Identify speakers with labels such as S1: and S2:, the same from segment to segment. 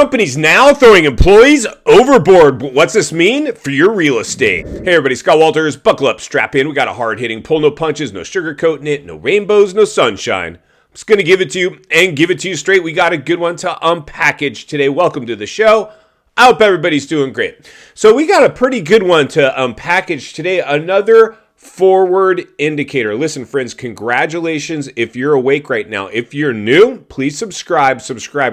S1: Companies now throwing employees overboard. What's this mean for your real estate? Hey everybody, Scott Walters. Buckle up, strap in. We got a hard-hitting pull, no punches, no sugarcoating it, no rainbows, no sunshine. I'm just going to give it to you and give it to you straight. We got a good one to unpackage today. Welcome to the show. I hope everybody's doing great. So we got a pretty good one to unpackage today. Another forward indicator. Listen, friends, congratulations if you're awake right now. If you're new, please subscribe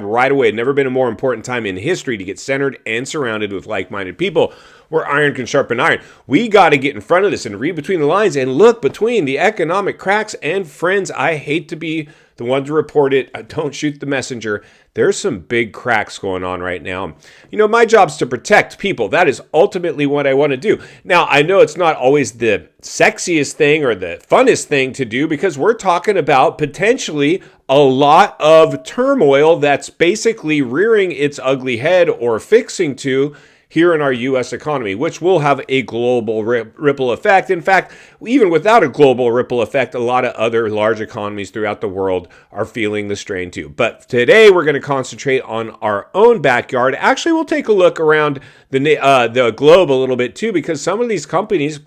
S1: right away. Never been a more important time in history to get centered and surrounded with like-minded people where iron can sharpen iron. We got to get in front of this and read between the lines and look between the economic cracks. And friends, I hate to be the one to report it. Don't shoot the messenger. There's some big cracks going on right now. You know, my job's to protect people. That is ultimately what I want to do. Now, I know it's not always the sexiest thing or the funnest thing to do because we're talking about potentially a lot of turmoil that's basically rearing its ugly head or fixing to here in our U.S. economy, which will have a global ripple effect. In fact, even without a global ripple effect, a lot of other large economies throughout the world are feeling the strain too. But today we're going to concentrate on our own backyard. Actually, we'll take a look around the globe a little bit too, because some of these companies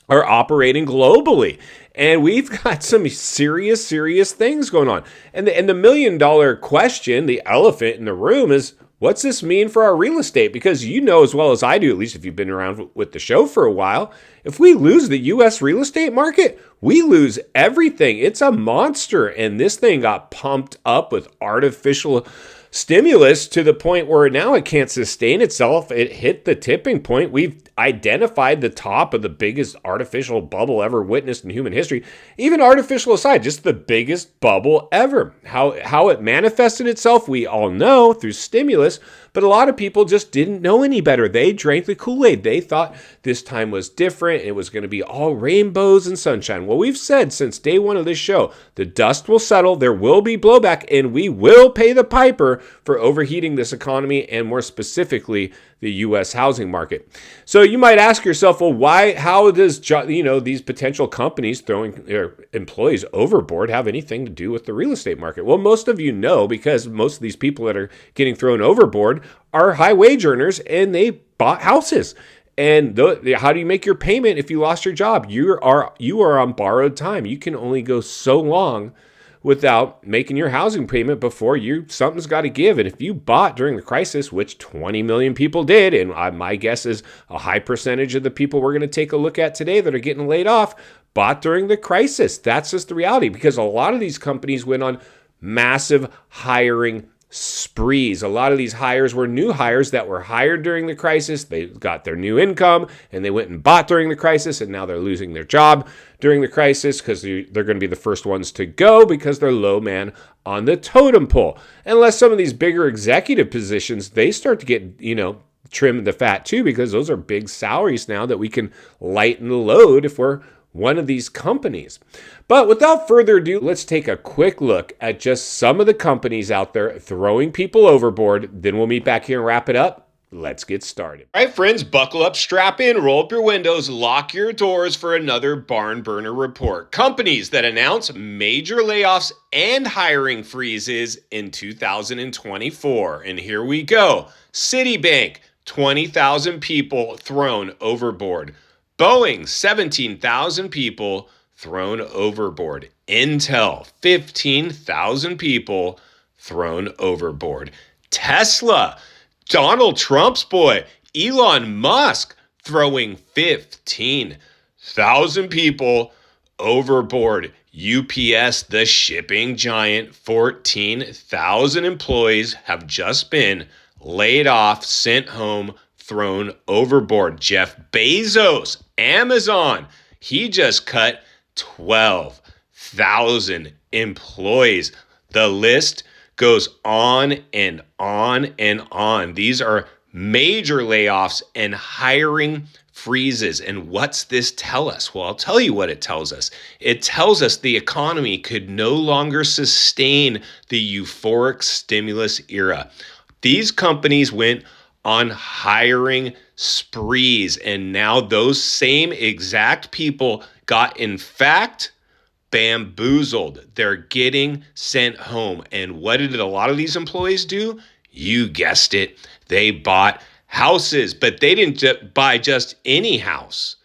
S1: are operating globally. And we've got some serious things going on. And the million-dollar question, the elephant in the room is, what's this mean for our real estate? Because you know as well as I do, at least if you've been around with the show for a while, if we lose the U.S. real estate market, we lose everything. It's a monster. And this thing got pumped up with artificial stimulus to the point where now it can't sustain itself. It hit the tipping point. We've identified the top of the biggest artificial bubble ever witnessed in human history. Even artificial aside, just the biggest bubble ever. How it manifested itself, we all know through stimulus, but a lot of people just didn't know any better. They drank the Kool-Aid. They thought this time was different. It was going to be all rainbows and sunshine. Well, we've said since day one of this show, the dust will settle, there will be blowback, and we will pay the piper for overheating this economy and more specifically the U.S. housing market. So you might ask yourself, well, how does these potential companies throwing their employees overboard have anything to do with the real estate market? Well, most of you know, because most of these people that are getting thrown overboard are high wage earners and they bought houses. And how do you make your payment if you lost your job? You are on borrowed time. You can only go so long without making your housing payment before something's got to give. And if you bought during the crisis, which 20 million people did, and my guess is a high percentage of the people we're going to take a look at today that are getting laid off bought during the crisis. That's just the reality, because a lot of these companies went on massive hiring sprees. A lot of these hires were new hires that were hired during the crisis. They got their new income and they went and bought during the crisis, and now they're losing their job during the crisis because they're going to be the first ones to go because they're low man on the totem pole. Unless some of these bigger executive positions, they start to get, trim the fat too, because those are big salaries now that we can lighten the load if we're one of these companies. But without further ado, let's take a quick look at just some of the companies out there throwing people overboard. Then we'll meet back here and wrap it up. Let's get started. All right, friends, buckle up, strap in, roll up your windows, lock your doors for another barn burner report. Companies that announce major layoffs and hiring freezes in 2024. And here we go. Citibank, 20,000 people thrown overboard. Boeing, 17,000 people thrown overboard. Intel, 15,000 people thrown overboard. Tesla, Donald Trump's boy, Elon Musk, throwing 15,000 people overboard. UPS, the shipping giant, 14,000 employees have just been laid off, sent home, thrown overboard. Jeff Bezos, Amazon, he just cut 12,000 employees. The list goes on and on and on. These are major layoffs and hiring freezes. And what's this tell us? Well, I'll tell you what it tells us. It tells us the economy could no longer sustain the euphoric stimulus era. These companies went on hiring sprees, and now those same exact people got, in fact, bamboozled. They're getting sent home. And what did a lot of these employees do? You guessed it. They bought houses, but they didn't buy just any house.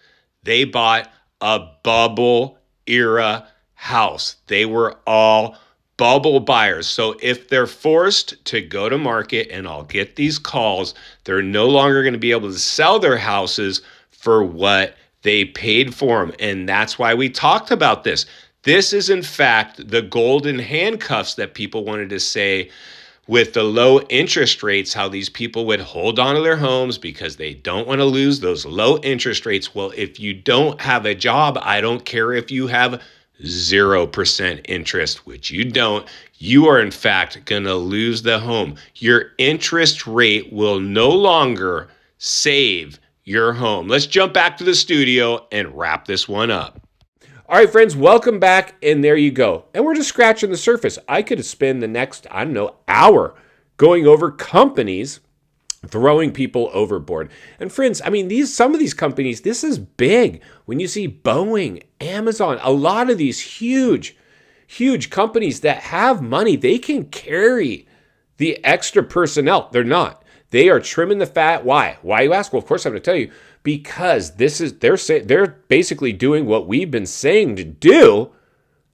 S1: They bought a bubble era house. They were all bubble buyers. So if they're forced to go to market, and I'll get these calls, they're no longer going to be able to sell their houses for what they paid for them. And that's why we talked about this. This is, in fact, the golden handcuffs that people wanted to say with the low interest rates, how these people would hold on to their homes because they don't want to lose those low interest rates. Well, if you don't have a job, I don't care if you have 0% interest, which you don't, you are in fact going to lose the home. Your interest rate will no longer save your home. Let's jump back to the studio and wrap this one up. All right, friends, welcome back, and there you go. And we're just scratching the surface. I could spend the next, hour going over companies throwing people overboard. And friends, some of these companies, this is big. When you see Boeing, Amazon, a lot of these huge companies that have money, they can carry the extra personnel. They're not. They are trimming the fat. Why? Why, you ask? Well, of course I'm going to tell you. Because they're basically doing what we've been saying to do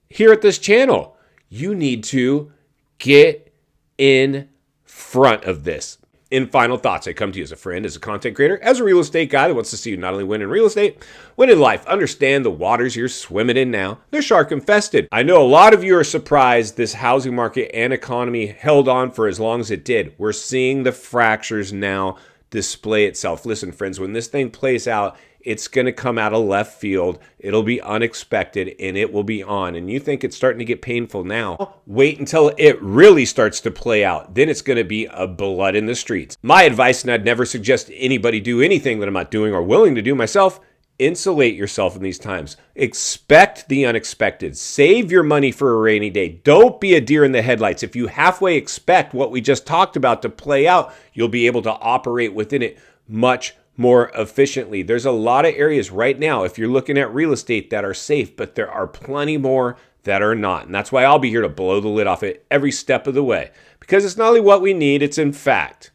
S1: here at this channel. You need to get in front of this. In final thoughts, I come to you as a friend, as a content creator, as a real estate guy that wants to see you not only win in real estate, win in life. Understand the waters you're swimming in now. They're shark infested. I know a lot of you are surprised this housing market and economy held on for as long as it did. We're seeing the fractures now display itself. Listen, friends, when this thing plays out, it's going to come out of left field. It'll be unexpected, and it will be on. And you think it's starting to get painful now. Wait until it really starts to play out. Then it's going to be a blood in the streets. My advice, and I'd never suggest anybody do anything that I'm not doing or willing to do myself, insulate yourself in these times. Expect the unexpected. Save your money for a rainy day. Don't be a deer in the headlights. If you halfway expect what we just talked about to play out, you'll be able to operate within it much more efficiently. There's a lot of areas right now, if you're looking at real estate, that are safe, but there are plenty more that are not. And that's why I'll be here to blow the lid off it every step of the way. Because it's not only what we need, it's in fact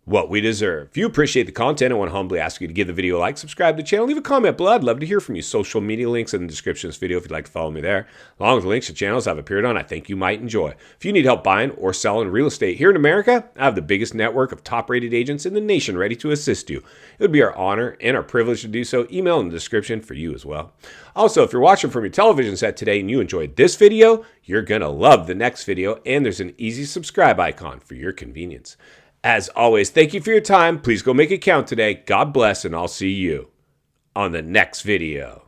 S1: what we deserve. If you appreciate the content, I want to humbly ask you to give the video a like, subscribe to the channel, leave a comment below. I'd love to hear from you. Social media links in the description of this video if you'd like to follow me there, along with links to channels I've appeared on I think you might enjoy. If you need help buying or selling real estate here in America, I have the biggest network of top-rated agents in the nation ready to assist you. It would be our honor and our privilege to do so. Email in the description for you as well. Also, if you're watching from your television set today and you enjoyed this video, you're going to love the next video, and there's an easy subscribe icon for your convenience. As always, thank you for your time. Please go make it count today. God bless, and I'll see you on the next video.